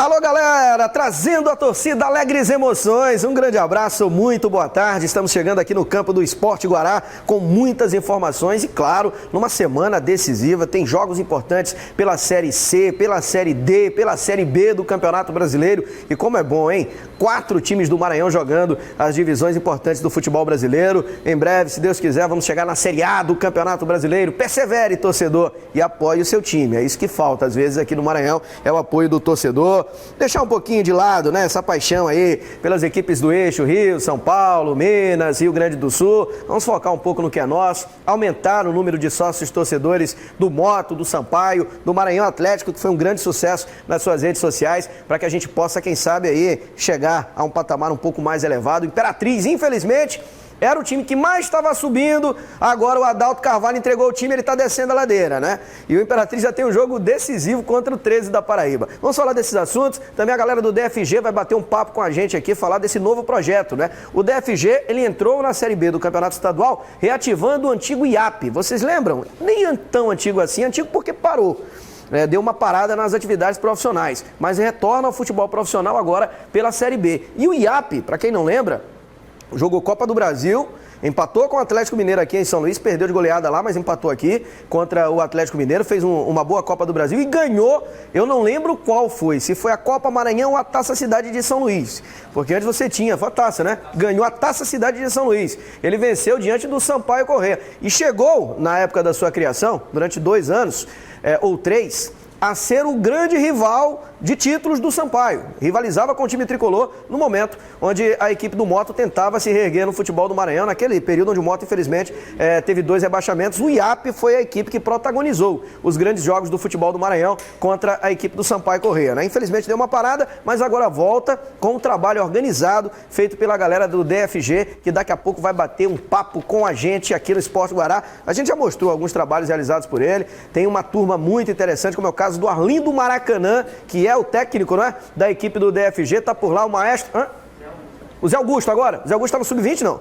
Alô, galera, trazendo a torcida alegres emoções, um grande abraço, muito boa tarde, estamos chegando aqui no campo do Esporte Guará com muitas informações e, claro, numa semana decisiva, tem jogos importantes pela Série C, pela Série D, pela Série B do Campeonato Brasileiro e como é bom, hein? 4 times do Maranhão jogando as divisões importantes do futebol brasileiro, em breve, se Deus quiser, vamos chegar na Série A do Campeonato Brasileiro, persevere, torcedor, e apoie o seu time, é isso que falta, às vezes, aqui no Maranhão, é o apoio do torcedor. Deixar um pouquinho de lado, né, essa paixão aí pelas equipes do eixo, Rio, São Paulo, Minas, Rio Grande do Sul. Vamos focar um pouco no que é nosso, aumentar o número de sócios torcedores do Moto, do Sampaio, do Maranhão Atlético, que foi um grande sucesso nas suas redes sociais, para que a gente possa, quem sabe, aí chegar a um patamar um pouco mais elevado. Imperatriz, infelizmente, era o time que mais estava subindo, agora o Adalto Carvalho entregou o time, ele está descendo a ladeira, né? E o Imperatriz já tem um jogo decisivo contra o 13 da Paraíba. Vamos falar desses assuntos, também a galera do DFG vai bater um papo com a gente aqui, falar desse novo projeto, né? O DFG, ele entrou na Série B do Campeonato Estadual, reativando o antigo IAP. Vocês lembram? Nem é tão antigo assim, antigo porque parou. Deu uma parada nas atividades profissionais, mas retorna ao futebol profissional agora pela Série B. E o IAP, para quem não lembra, jogou Copa do Brasil, empatou com o Atlético Mineiro aqui em São Luís, perdeu de goleada lá, mas empatou aqui contra o Atlético Mineiro, fez uma boa Copa do Brasil e ganhou, eu não lembro qual foi, se foi a Copa Maranhão ou a Taça Cidade de São Luís, porque antes você tinha, foi a taça, né? Ganhou a Taça Cidade de São Luís, ele venceu diante do Sampaio Corrêa e chegou, na época da sua criação, durante 2 anos, ou 3, a ser o grande rival de títulos do Sampaio. Rivalizava com o time tricolor no momento onde a equipe do Moto tentava se reerguer no futebol do Maranhão, naquele período onde o Moto, infelizmente, teve 2 rebaixamentos. O IAP foi a equipe que protagonizou os grandes jogos do futebol do Maranhão contra a equipe do Sampaio Corrêa, né? Infelizmente deu uma parada, mas agora volta com um trabalho organizado feito pela galera do DFG, que daqui a pouco vai bater um papo com a gente aqui no Esporte Guará. A gente já mostrou alguns trabalhos realizados por ele, tem uma turma muito interessante, como é o caso do Arlindo Maracanã, que é o técnico, né, da equipe do DFG, tá por lá o maestro, o Zé Augusto agora, Zé Augusto tá no Sub-20 não?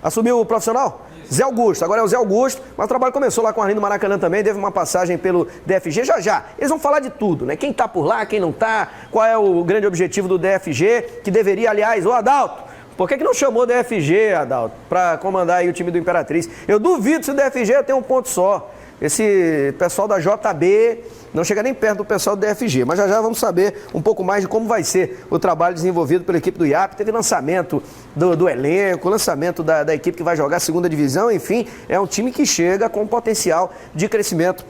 Assumiu o profissional? Isso. Zé Augusto, agora é o Zé Augusto, mas o trabalho começou lá com o Arlindo Maracanã também, teve uma passagem pelo DFG, já, eles vão falar de tudo, né, quem tá por lá, quem não tá, qual é o grande objetivo do DFG, que deveria, aliás, o Adalto, por que não chamou o DFG, Adalto, para comandar aí o time do Imperatriz? Eu duvido se o DFG tem um ponto só. Esse pessoal da JB não chega nem perto do pessoal do DFG, mas já vamos saber um pouco mais de como vai ser o trabalho desenvolvido pela equipe do IAP. Teve lançamento do elenco, lançamento da equipe que vai jogar a segunda divisão, enfim, é um time que chega com potencial de crescimento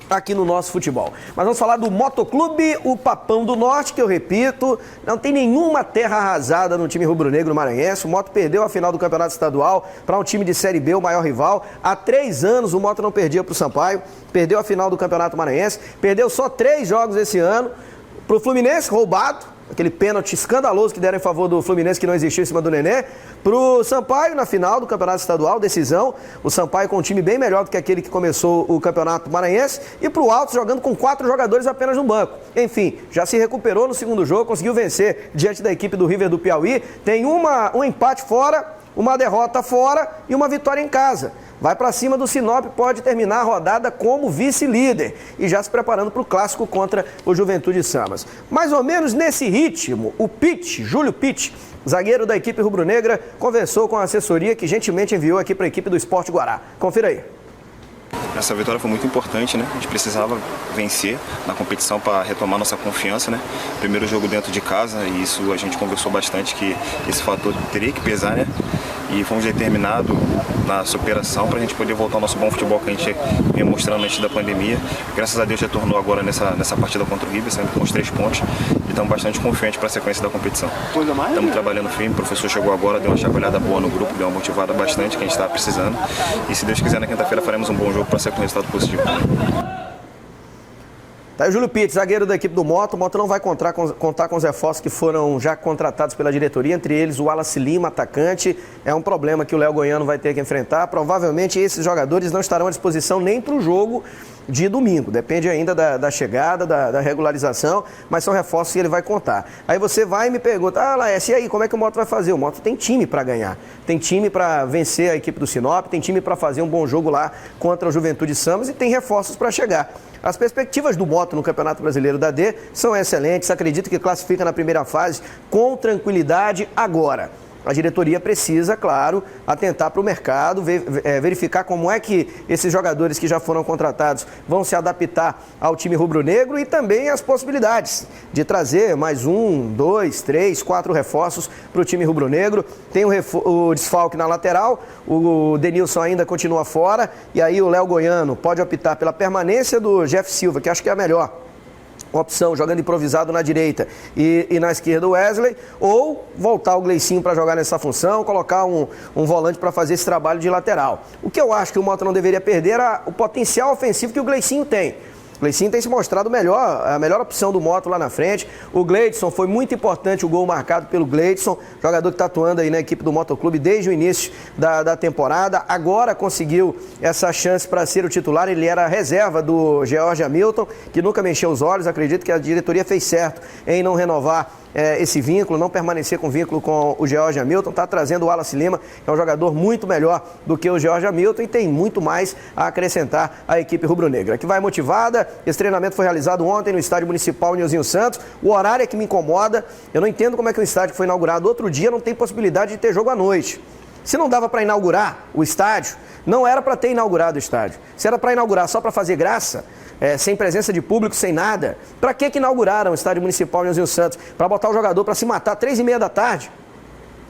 aqui no nosso futebol. Mas vamos falar do Motoclube, o Papão do Norte, que eu repito, não tem nenhuma terra arrasada no time rubro-negro maranhense. O Moto perdeu a final do Campeonato Estadual para um time de Série B, o maior rival. Há 3 anos o Moto não perdia para o Sampaio, perdeu a final do Campeonato Maranhense, perdeu só 3 jogos esse ano para o Fluminense, roubado, aquele pênalti escandaloso que deram em favor do Fluminense, que não existiu em cima do Nenê, pro Sampaio na final do Campeonato Estadual, decisão, o Sampaio com um time bem melhor do que aquele que começou o Campeonato Maranhense, e pro Altos jogando com 4 jogadores apenas no banco. Enfim, já se recuperou no segundo jogo, conseguiu vencer diante da equipe do River do Piauí, tem um empate fora, uma derrota fora e uma vitória em casa. Vai para cima do Sinop, pode terminar a rodada como vice-líder e já se preparando para o clássico contra o Juventude Samas. Mais ou menos nesse ritmo, o Pitt, Júlio Pitt, zagueiro da equipe rubro-negra, conversou com a assessoria que gentilmente enviou aqui para a equipe do Esporte Guará. Confira aí. Essa vitória foi muito importante, né? A gente precisava vencer na competição para retomar nossa confiança, né? Primeiro jogo dentro de casa e isso a gente conversou bastante que esse fator teria que pesar, né? E fomos determinados na superação para a gente poder voltar ao nosso bom futebol que a gente vinha mostrando antes da pandemia. Graças a Deus retornou agora nessa partida contra o River, saindo com os 3 pontos e estamos bastante confiantes para a sequência da competição. Estamos trabalhando firme, o professor chegou agora, deu uma chacoalhada boa no grupo, deu uma motivada bastante que a gente estava precisando e se Deus quiser na quinta-feira faremos um bom jogo para sair com resultado positivo. Tá aí o Júlio Pitt, zagueiro da equipe do Moto. O Moto não vai contar com os reforços que foram já contratados pela diretoria, entre eles o Wallace Lima, atacante. É um problema que o Léo Goiano vai ter que enfrentar. Provavelmente esses jogadores não estarão à disposição nem para o jogo de domingo. Depende ainda da chegada, da regularização, mas são reforços que ele vai contar. Aí você vai e me pergunta, Laércio, e aí, como é que o Moto vai fazer? O Moto tem time para ganhar, tem time para vencer a equipe do Sinop, tem time para fazer um bom jogo lá contra o Juventude Samas e tem reforços para chegar. As perspectivas do Moto no Campeonato Brasileiro da D são excelentes, acredito que classifica na primeira fase com tranquilidade agora. A diretoria precisa, claro, atentar para o mercado, verificar como é que esses jogadores que já foram contratados vão se adaptar ao time rubro-negro e também as possibilidades de trazer mais 1, 2, 3, 4 reforços para o time rubro-negro. Tem o desfalque na lateral, o Denilson ainda continua fora e aí o Léo Goiano pode optar pela permanência do Jeff Silva, que acho que é a melhor opção, jogando improvisado na direita e na esquerda o Wesley, ou voltar o Gleicinho para jogar nessa função, colocar um volante para fazer esse trabalho de lateral. O que eu acho que o Mota não deveria perder era o potencial ofensivo que o Gleicinho tem. O Gleicinho tem se mostrado a melhor opção do Moto lá na frente. O Gleidson, foi muito importante o gol marcado pelo Gleidson, jogador que está atuando aí na equipe do Motoclube desde o início da temporada. Agora conseguiu essa chance para ser o titular. Ele era a reserva do George Hamilton, que nunca mexeu os olhos. Acredito que a diretoria fez certo em não renovar esse vínculo, não permanecer com vínculo com o George Hamilton. Está trazendo o Wallace Lima, que é um jogador muito melhor do que o George Hamilton e tem muito mais a acrescentar à equipe rubro-negra, que vai motivada. Esse treinamento foi realizado ontem no Estádio Municipal Nilzinho Santos. O horário é que me incomoda. Eu não entendo como é que o estádio que foi inaugurado outro dia não tem possibilidade de ter jogo à noite. Se não dava para inaugurar o estádio, não era para ter inaugurado o estádio. Se era para inaugurar só para fazer graça, sem presença de público, sem nada, para que inauguraram o Estádio Municipal Nilzinho Santos? Para botar o jogador para se matar 3h30 da tarde?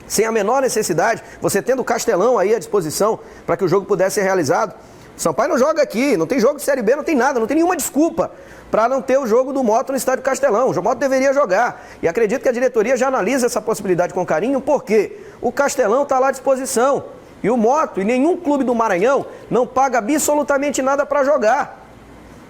Sem a menor necessidade, você tendo o Castelão aí à disposição para que o jogo pudesse ser realizado. O Sampaio não joga aqui, não tem jogo de Série B, não tem nada, não tem nenhuma desculpa para não ter o jogo do Moto no Estádio Castelão. O Moto deveria jogar. E acredito que a diretoria já analisa essa possibilidade com carinho, porque o Castelão está lá à disposição. E o Moto e nenhum clube do Maranhão não paga absolutamente nada para jogar.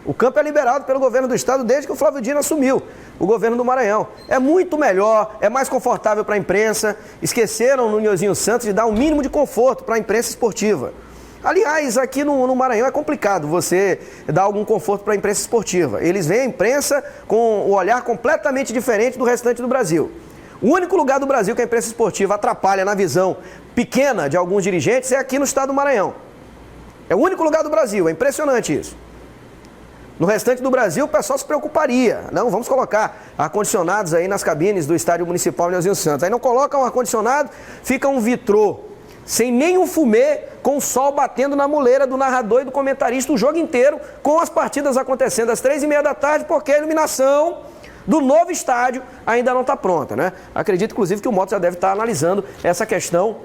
O campo é liberado pelo governo do estado desde que o Flávio Dino assumiu o governo do Maranhão. É muito melhor, é mais confortável para a imprensa. Esqueceram no Nilzinho Santos de dar um mínimo de conforto para a imprensa esportiva. Aliás, aqui no Maranhão é complicado você dar algum conforto para a imprensa esportiva. Eles veem a imprensa com o olhar completamente diferente do restante do Brasil. O único lugar do Brasil que a imprensa esportiva atrapalha na visão pequena de alguns dirigentes é aqui no estado do Maranhão. É o único lugar do Brasil, é impressionante isso. No restante do Brasil, o pessoal se preocuparia. Não, vamos colocar ar-condicionados aí nas cabines do Estádio Municipal Nilzinho Santos. Aí não colocam ar-condicionado, fica um vitrô, sem nenhum fumê, com o sol batendo na muleira do narrador e do comentarista o jogo inteiro, com as partidas acontecendo às 3h30 da tarde, porque a iluminação do novo estádio ainda não está pronta, né? Acredito, inclusive, que o Moto já deve estar analisando essa questão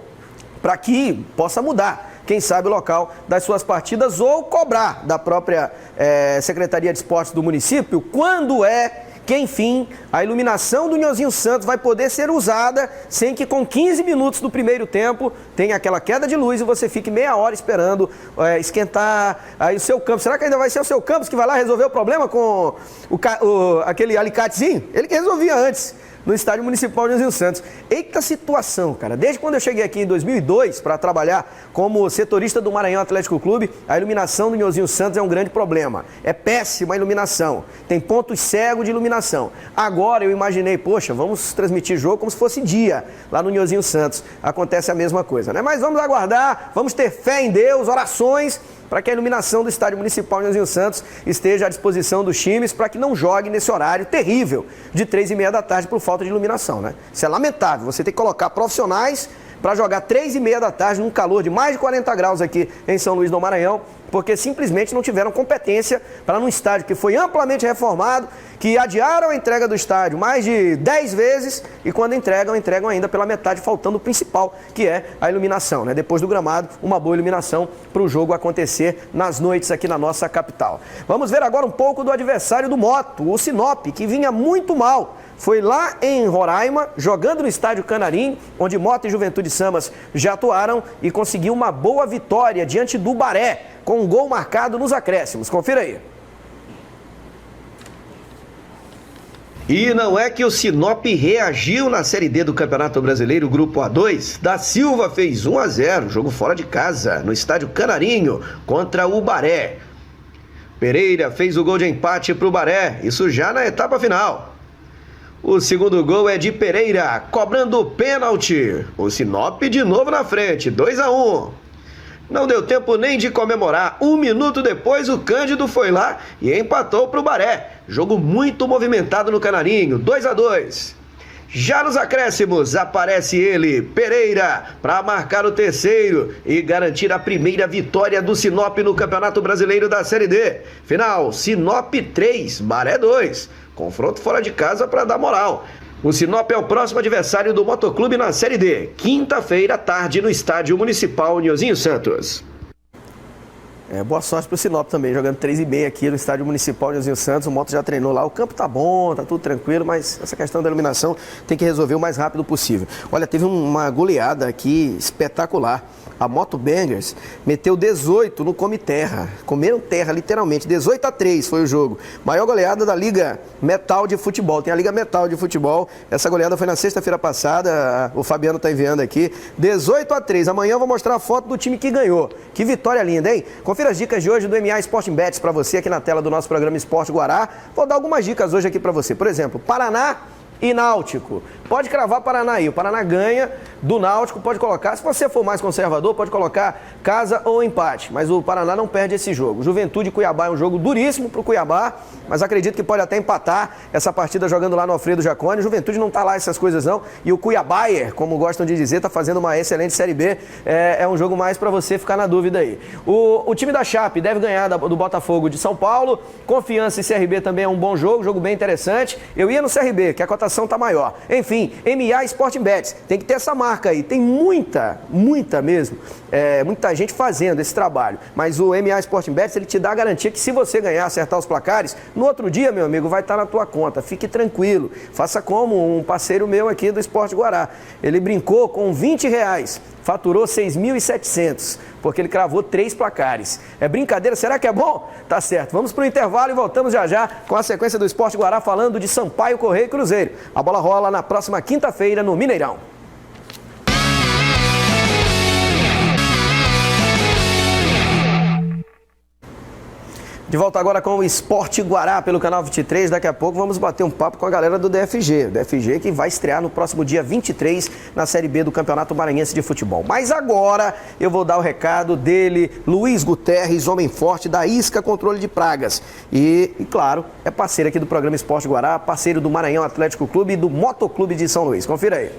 para que possa mudar, quem sabe, o local das suas partidas ou cobrar da própria Secretaria de Esportes do município quando que, enfim, a iluminação do Nilzinho Santos vai poder ser usada sem que com 15 minutos do primeiro tempo tenha aquela queda de luz e você fique meia hora esperando esquentar aí o seu campo. Será que ainda vai ser o seu Campos que vai lá resolver o problema com aquele alicatezinho? Ele que resolvia antes no Estádio Municipal Nilzinho Santos. Eita situação, cara. Desde quando eu cheguei aqui em 2002 para trabalhar como setorista do Maranhão Atlético Clube, a iluminação do Nilzinho Santos é um grande problema. É péssima a iluminação. Tem pontos cegos de iluminação. Agora eu imaginei, poxa, vamos transmitir jogo como se fosse dia lá no Nilzinho Santos. Acontece a mesma coisa, né? Mas vamos aguardar, vamos ter fé em Deus, orações, para que a iluminação do Estádio Municipal Nilzinho Santos esteja à disposição dos times para que não jogue nesse horário terrível de 3h30 da tarde por falta de iluminação, né? Isso é lamentável, você tem que colocar profissionais para jogar 3h30 da tarde num calor de mais de 40 graus aqui em São Luís do Maranhão, porque simplesmente não tiveram competência para num estádio que foi amplamente reformado, que adiaram a entrega do estádio mais de 10 vezes e quando entregam ainda pela metade, faltando o principal, que é a iluminação, né? Depois do gramado, uma boa iluminação para o jogo acontecer nas noites aqui na nossa capital. Vamos ver agora um pouco do adversário do Moto, o Sinop, que vinha muito mal. Foi lá em Roraima, jogando no Estádio Canarim, onde Moto e Juventude Samas já atuaram e conseguiu uma boa vitória diante do Baré, com um gol marcado nos acréscimos. Confira aí. E não é que o Sinop reagiu na Série D do Campeonato Brasileiro, Grupo A2. Da Silva fez 1-0, jogo fora de casa, no Estádio Canarinho, contra o Baré. Pereira fez o gol de empate para o Baré, isso já na etapa final. O segundo gol é de Pereira, cobrando o pênalti. O Sinop de novo na frente, 2-1. Não deu tempo nem de comemorar. 1 minuto depois, o Cândido foi lá e empatou para o Baré. Jogo muito movimentado no Canarinho, 2-2. Já nos acréscimos, aparece ele, Pereira, para marcar o terceiro e garantir a primeira vitória do Sinop no Campeonato Brasileiro da Série D. Final, Sinop 3, Baré 2. Confronto fora de casa para dar moral. O Sinop é o próximo adversário do Motoclube na Série D. Quinta-feira à tarde no Estádio Municipal Niozinho Santos. Boa sorte pro Sinop também, jogando 3h30 aqui no Estádio Municipal Niozinho Santos. O Moto já treinou lá, o campo tá bom, tá tudo tranquilo, mas essa questão da iluminação tem que resolver o mais rápido possível. Olha, teve uma goleada aqui espetacular. A Moto Bangers meteu 18 no Come Terra. Comeram terra, literalmente. 18-3 foi o jogo. Maior goleada da Liga Metal de Futebol. Tem a Liga Metal de Futebol. Essa goleada foi na sexta-feira passada. O Fabiano tá enviando aqui. 18-3. Amanhã eu vou mostrar a foto do time que ganhou. Que vitória linda, hein? Confira as dicas de hoje do MA Sporting Bets para você aqui na tela do nosso programa Esporte Guará. Vou dar algumas dicas hoje aqui para você. Por exemplo, Paraná e Náutico. Pode cravar Paraná aí. O Paraná ganha do Náutico, pode colocar. Se você for mais conservador, pode colocar casa ou empate. Mas o Paraná não perde esse jogo. Juventude e Cuiabá é um jogo duríssimo pro Cuiabá, mas acredito que pode até empatar essa partida jogando lá no Alfredo Jaconi. O Juventude não tá lá essas coisas não. E o Cuiabaier, como gostam de dizer, tá fazendo uma excelente Série B. É um jogo mais para você ficar na dúvida aí. O time da Chape deve ganhar do Botafogo de São Paulo. Confiança e CRB também é um bom jogo bem interessante. Eu ia no CRB, que a cotação tá maior. Enfim, MA Sporting Bets, tem que ter essa marca aí. Tem muita mesmo, muita gente fazendo esse trabalho. Mas o MA Sporting Bets, ele te dá a garantia que se você ganhar, acertar os placares, no outro dia, meu amigo, vai estar na tua conta. Fique tranquilo. Faça como um parceiro meu aqui do Esporte Guará. Ele brincou com R$20, faturou 6.700, porque ele cravou 3 placares. É brincadeira? Será que é bom? Tá certo. Vamos pro intervalo e voltamos já com a sequência do Esporte Guará falando de Sampaio Corrêa e Cruzeiro. A bola rola na próxima quinta-feira no Mineirão. De volta agora com o Esporte Guará pelo Canal 23. Daqui a pouco vamos bater um papo com a galera do DFG. O DFG que vai estrear no próximo dia 23 na Série B do Campeonato Maranhense de Futebol. Mas agora eu vou dar o recado dele, Luiz Guterres, homem forte da Isca Controle de Pragas. E claro, é parceiro aqui do programa Esporte Guará, parceiro do Maranhão Atlético Clube e do Motoclube de São Luís. Confira aí.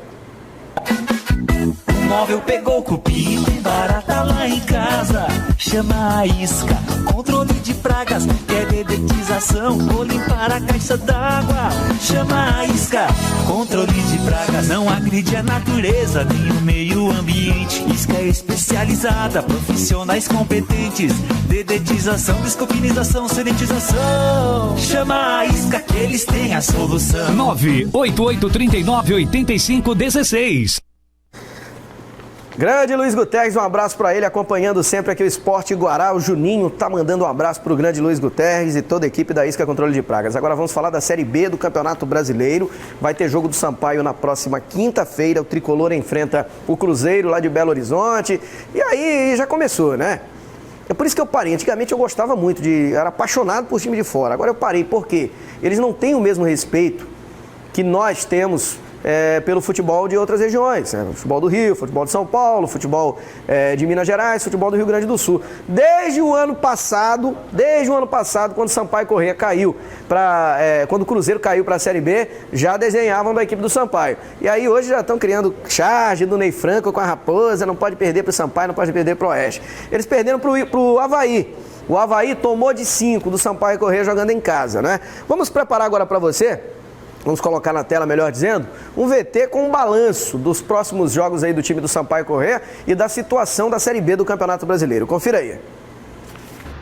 O móvel pegou cupim, tem barata lá em casa. Chama a Isca, controle de pragas, quer dedetização ou limpar a caixa d'água. Chama a Isca, controle de pragas, não agride a natureza nem o meio ambiente. Isca é especializada, profissionais competentes, dedetização, descopinização, sanitização. Chama a Isca que eles têm a solução. 988398516. Grande Luiz Guterres, um abraço para ele, acompanhando sempre aqui o Esporte Guará. O Juninho tá mandando um abraço pro grande Luiz Guterres e toda a equipe da Isca Controle de Pragas. Agora vamos falar da Série B do Campeonato Brasileiro. Vai ter jogo do Sampaio na próxima quinta-feira. O Tricolor enfrenta o Cruzeiro lá de Belo Horizonte. E aí já começou, né? É por isso que eu parei. Antigamente eu gostava muito, era apaixonado por time de fora. Agora eu parei, por quê? Eles não têm o mesmo respeito que nós temos pelo futebol de outras regiões, né? Futebol do Rio, futebol de São Paulo, futebol de Minas Gerais, futebol do Rio Grande do Sul. Desde o ano passado, quando o Sampaio Corrêa caiu, quando o Cruzeiro caiu para a Série B, já desenhavam da equipe do Sampaio. E aí hoje já estão criando charge do Ney Franco com a Raposa, não pode perder para o Sampaio, não pode perder para o Oeste. Eles perderam para o Avaí. O Avaí tomou de 5 do Sampaio Corrêa jogando em casa, né? Vamos preparar agora para você. Vamos colocar na tela, melhor dizendo, um VT com um balanço dos próximos jogos aí do time do Sampaio Corrêa e da situação da Série B do Campeonato Brasileiro. Confira aí.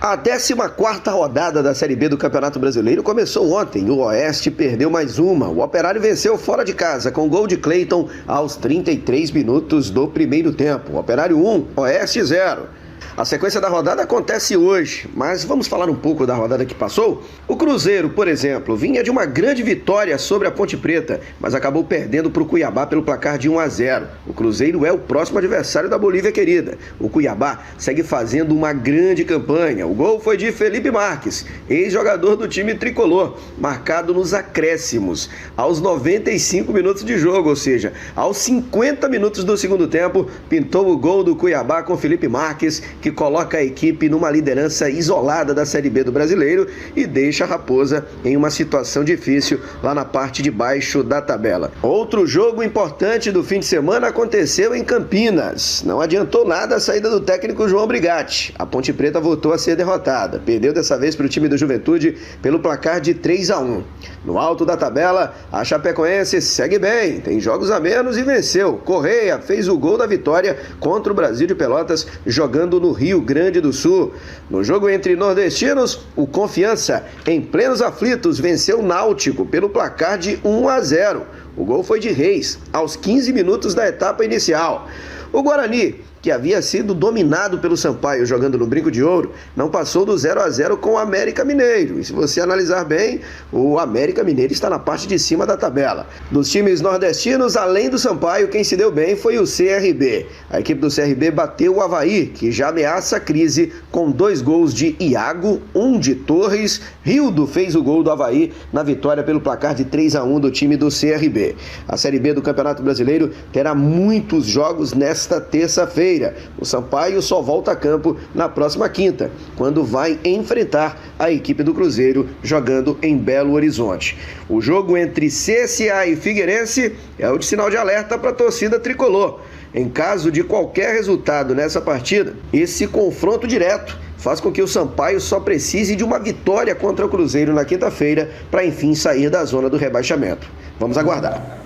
A 14ª rodada da Série B do Campeonato Brasileiro começou ontem. O Oeste perdeu mais uma. O Operário venceu fora de casa com gol de Cleiton aos 33 minutos do primeiro tempo. Operário 1, Oeste 0. A sequência da rodada acontece hoje, mas vamos falar um pouco da rodada que passou? O Cruzeiro, por exemplo, vinha de uma grande vitória sobre a Ponte Preta, mas acabou perdendo para o Cuiabá pelo placar de 1-0. O Cruzeiro é o próximo adversário da Bolívia querida. O Cuiabá segue fazendo uma grande campanha. O gol foi de Felipe Marques, ex-jogador do time tricolor, marcado nos acréscimos, aos 95 minutos de jogo, ou seja, aos 50 minutos do segundo tempo, pintou o gol do Cuiabá com Felipe Marques que coloca a equipe numa liderança isolada da Série B do Brasileiro e deixa a Raposa em uma situação difícil lá na parte de baixo da tabela. Outro jogo importante do fim de semana aconteceu em Campinas. Não adiantou nada a saída do técnico João Brigatti. A Ponte Preta voltou a ser derrotada. Perdeu dessa vez para o time do Juventude pelo placar de 3-1. No alto da tabela, a Chapecoense segue bem, tem jogos a menos e venceu. Correia fez o gol da vitória contra o Brasil de Pelotas, jogando no Rio Grande do Sul. No jogo entre nordestinos, o Confiança, em plenos aflitos, venceu o Náutico pelo placar de 1-0. O gol foi de Reis, aos 15 minutos da etapa inicial. O Guarani, que havia sido dominado pelo Sampaio jogando no Brinco de Ouro, não passou do 0-0 com o América Mineiro. E se você analisar bem, o América Mineiro está na parte de cima da tabela. Dos times nordestinos, além do Sampaio, quem se deu bem foi o CRB. A equipe do CRB bateu o Avaí, que já ameaça a crise, com 2 gols de Iago, 1 de Torres. Rildo fez o gol do Avaí na vitória pelo placar de 3-1 do time do CRB. A Série B do Campeonato Brasileiro terá muitos jogos nesta terça-feira. O Sampaio só volta a campo na próxima quinta, quando vai enfrentar a equipe do Cruzeiro jogando em Belo Horizonte. O jogo entre CSA e Figueirense é o de sinal de alerta para a torcida tricolor. Em caso de qualquer resultado nessa partida, esse confronto direto faz com que o Sampaio só precise de uma vitória contra o Cruzeiro na quinta-feira para enfim sair da zona do rebaixamento. Vamos aguardar.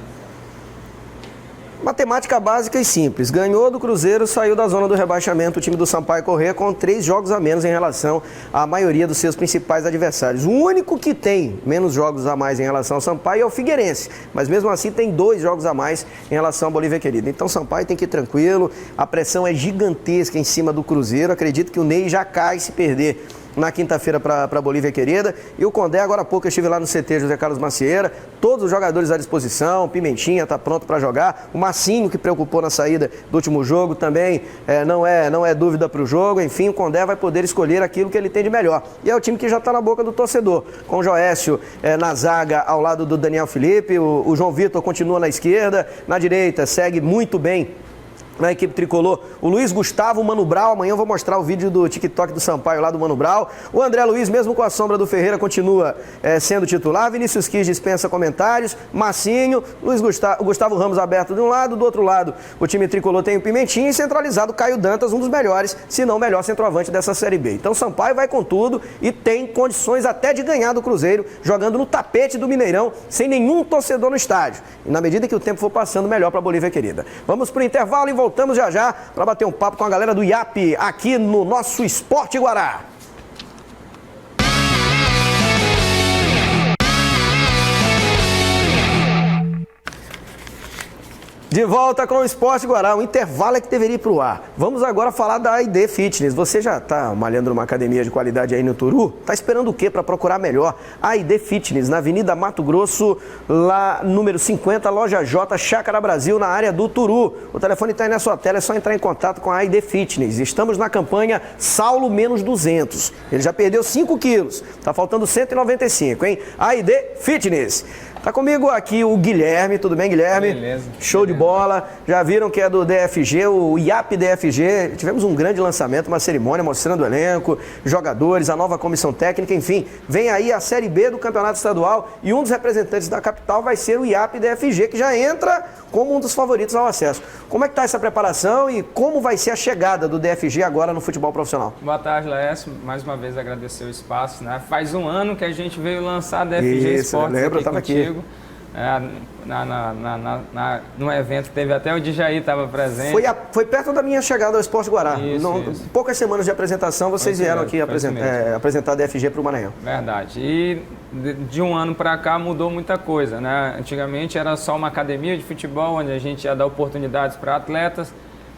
Matemática básica e simples. Ganhou do Cruzeiro, saiu da zona do rebaixamento o time do Sampaio Corrêa com 3 jogos a menos em relação à maioria dos seus principais adversários. O único que tem menos jogos a mais em relação ao Sampaio é o Figueirense, mas mesmo assim tem 2 jogos a mais em relação ao Bolívia Querida. Então o Sampaio tem que ir tranquilo, a pressão é gigantesca em cima do Cruzeiro. Acredito que o Ney já cai se perder na quinta-feira para a Bolívia Querida. E o Condé, agora há pouco eu estive lá no CT José Carlos Macieira, todos os jogadores à disposição, Pimentinha está pronto para jogar, o Massinho, que preocupou na saída do último jogo, também não é dúvida para o jogo. Enfim, o Condé vai poder escolher aquilo que ele tem de melhor. E é o time que já está na boca do torcedor, com o Joécio na zaga ao lado do Daniel Felipe, o João Vitor continua na esquerda, na direita segue muito bem na equipe tricolor o Luiz Gustavo, o Mano Brau. Amanhã eu vou mostrar o vídeo do TikTok do Sampaio lá do Mano Brau. O André Luiz, mesmo com a sombra do Ferreira, continua sendo titular. Vinícius Quis dispensa comentários. Massinho, Gustavo Ramos aberto de um lado, do outro lado o time tricolor tem o Pimentinha e centralizado Caio Dantas, um dos melhores, se não o melhor centroavante dessa Série B. Então o Sampaio vai com tudo e tem condições até de ganhar do Cruzeiro, jogando no tapete do Mineirão, sem nenhum torcedor no estádio. E na medida que o tempo for passando, melhor para a Bolívia Querida. Vamos para o intervalo e voltamos já para bater um papo com a galera do IAP aqui no nosso Esporte Guará. De volta com o Esporte Guará, um intervalo é que deveria ir para o ar. Vamos agora falar da AID Fitness. Você já está malhando numa academia de qualidade aí no Turu? Está esperando o quê para procurar melhor? AID Fitness, na Avenida Mato Grosso, lá número 50, Loja J, Chácara Brasil, na área do Turu. O telefone está aí na sua tela, é só entrar em contato com a AID Fitness. Estamos na campanha Saulo menos 200. Ele já perdeu 5 quilos, está faltando 195, hein? AID Fitness. Tá comigo aqui o Guilherme, tudo bem, Guilherme? Beleza. Show de bola. Já viram que é do DFG, o IAP DFG. Tivemos um grande lançamento, uma cerimônia mostrando o elenco, jogadores, a nova comissão técnica, enfim. Vem aí a Série B do Campeonato Estadual e um dos representantes da capital vai ser o IAP DFG, que já entra como um dos favoritos ao acesso. Como é que tá essa preparação e como vai ser a chegada do DFG agora no futebol profissional? Boa tarde, Laércio. Mais uma vez agradecer o espaço, né? Faz um ano que a gente veio lançar a DFG Esportes aqui contigo. No evento teve até o Djaí estava presente. Foi perto da minha chegada ao Esporte Guará. Isso. Poucas semanas de apresentação, vocês vieram aqui apresentar a DFG para o Maranhão. Verdade. E de um ano para cá mudou muita coisa, né? Antigamente era só uma academia de futebol, onde a gente ia dar oportunidades para atletas.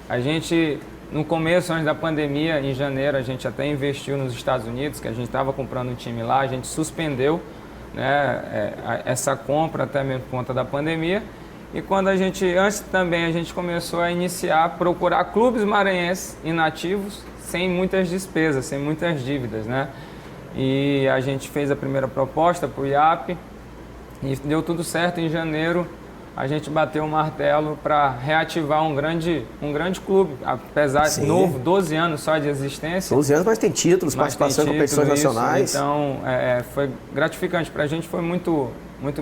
A gente, no começo, antes da pandemia, em janeiro, a gente até investiu nos Estados Unidos, que a gente estava comprando um time lá, a gente suspendeu, né, essa compra até mesmo por conta da pandemia. E quando antes também a gente começou a procurar clubes maranhenses inativos, sem muitas despesas, sem muitas dívidas, né? E a gente fez a primeira proposta para o IAP e deu tudo certo. Em janeiro a gente bateu o martelo para reativar um grande clube, apesar de novo, 12 anos só de existência. 12 anos, mas tem títulos, participação em competições nacionais. Então, foi gratificante para a gente, foi muito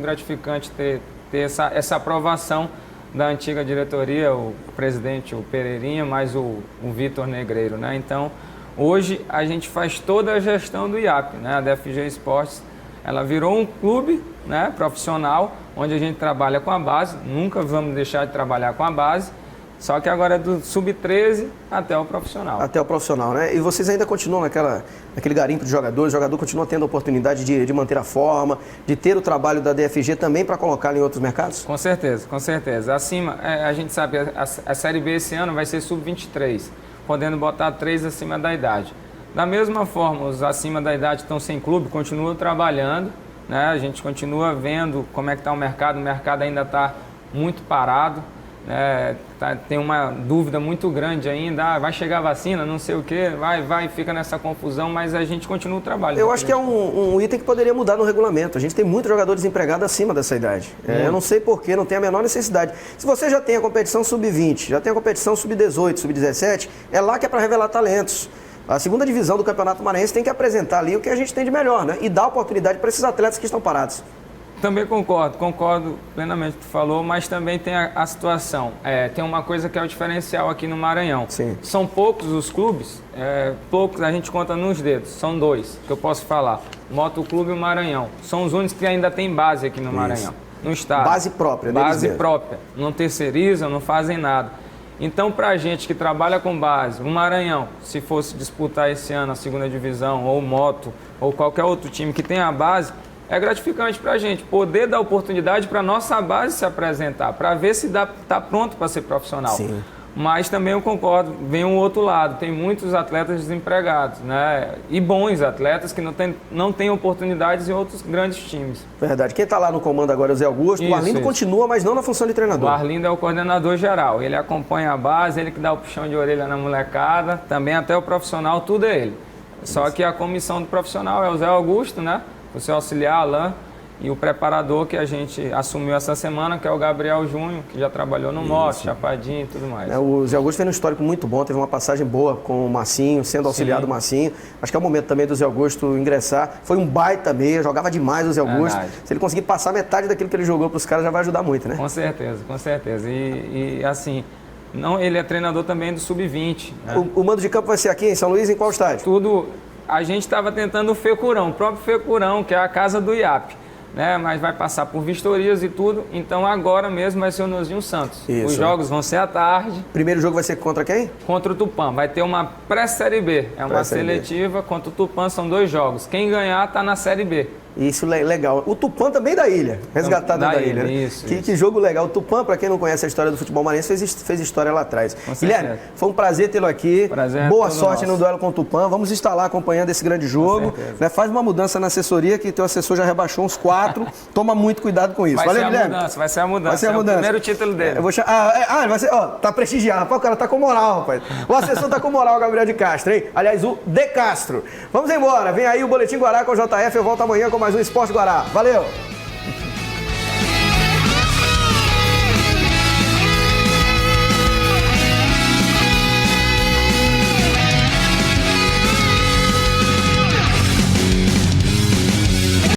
gratificante ter essa aprovação da antiga diretoria, o presidente, o Pereirinha, mais o Vitor Negreiro, né? Então, hoje a gente faz toda a gestão do IAP, né? A DFG Esportes, ela virou um clube, né, profissional, onde a gente trabalha com a base, nunca vamos deixar de trabalhar com a base, só que agora é do sub-13 até o profissional. Até o profissional, né? E vocês ainda continuam naquele garimpo de jogadores, o jogador continua tendo a oportunidade de manter a forma, de ter o trabalho da DFG também para colocá-lo em outros mercados? Com certeza, com certeza. Acima, a gente sabe, a Série B esse ano vai ser sub-23, podendo botar 3 acima da idade. Da mesma forma, os acima da idade estão sem clube, continuam trabalhando, né? A gente continua vendo como é que está o mercado ainda está muito parado, né? Tem uma dúvida muito grande ainda, vai chegar a vacina, não sei o que, fica nessa confusão, mas a gente continua trabalhando. Eu acho que é um item que poderia mudar no regulamento. A gente tem muitos jogadores empregados acima dessa idade. Eu não sei porquê, não tem a menor necessidade. Se você já tem a competição sub-20, já tem a competição sub-18, sub-17, é lá que é para revelar talentos. A segunda divisão do Campeonato Maranhense tem que apresentar ali o que a gente tem de melhor, né? E dar oportunidade para esses atletas que estão parados. Também concordo plenamente com o que tu falou, mas também tem a situação. Tem uma coisa que é o diferencial aqui no Maranhão. Sim. São poucos os clubes, poucos a gente conta nos dedos, são 2 que eu posso falar. Motoclube e o Maranhão. São os únicos que ainda tem base aqui no Maranhão, no estado. Base própria, né? Base própria. Não terceirizam, não fazem nada. Então, para a gente que trabalha com base, o Maranhão, se fosse disputar esse ano a segunda divisão, ou Moto, ou qualquer outro time que tenha a base, é gratificante para a gente poder dar oportunidade para a nossa base se apresentar, para ver se está pronto para ser profissional. Sim. Mas também eu concordo, vem um outro lado, tem muitos atletas desempregados, né? E bons atletas que não têm oportunidades em outros grandes times. Verdade. Quem está lá no comando agora é o Zé Augusto. O Arlindo continua, mas não na função de treinador. O Arlindo é o coordenador geral, ele acompanha a base, ele que dá o puxão de orelha na molecada, também até o profissional, tudo é ele. Só que a comissão do profissional é o Zé Augusto, né? O seu auxiliar, Alain, e o preparador que a gente assumiu essa semana, que é o Gabriel Júnior, que já trabalhou no Moto, Chapadinho e tudo mais. O Zé Augusto fez um histórico muito bom, teve uma passagem boa com o Massinho, sendo auxiliar do Massinho. Acho que é o momento também do Zé Augusto ingressar. Foi um baita meia, jogava demais o Zé Augusto. Verdade. Se ele conseguir passar metade daquilo que ele jogou para os caras, já vai ajudar muito, né? Com certeza, com certeza. E assim, ele é treinador também do Sub-20. Né? O mando de campo vai ser aqui em São Luís, em qual estádio? A gente estava tentando o Fecurão, o próprio Fecurão, que é a casa do IAP. Né, mas vai passar por vistorias e tudo, então agora mesmo vai ser o Nozinho Santos. Isso. Os jogos vão ser à tarde. Primeiro jogo vai ser contra quem? Contra o Tupã. Vai ter uma pré-série B, uma seletiva contra o Tupã, são 2 jogos. Quem ganhar está na série B. Isso é legal. O Tupã também da ilha, resgatado da ilha. Né? Isso. Que jogo legal. O Tupã, para quem não conhece a história do futebol maranhense, fez história lá atrás. Guilherme, foi um prazer tê-lo aqui. Boa sorte no duelo com o Tupã. Vamos estar lá acompanhando esse grande jogo. Né? Faz uma mudança na assessoria, que teu assessor já rebaixou uns 4. Toma muito cuidado com isso. Valeu, Guilherme. Vai ser a mudança. Vai ser a mudança. É o primeiro título dele. Vai ser, tá prestigiado. Rapaz, o cara tá com moral, rapaz. O assessor tá com moral, Gabriel de Castro, hein? Aliás, o De Castro. Vamos embora. Vem aí o Boletim Guará com o JF. Eu volto amanhã com mais um Esporte Guará. Valeu!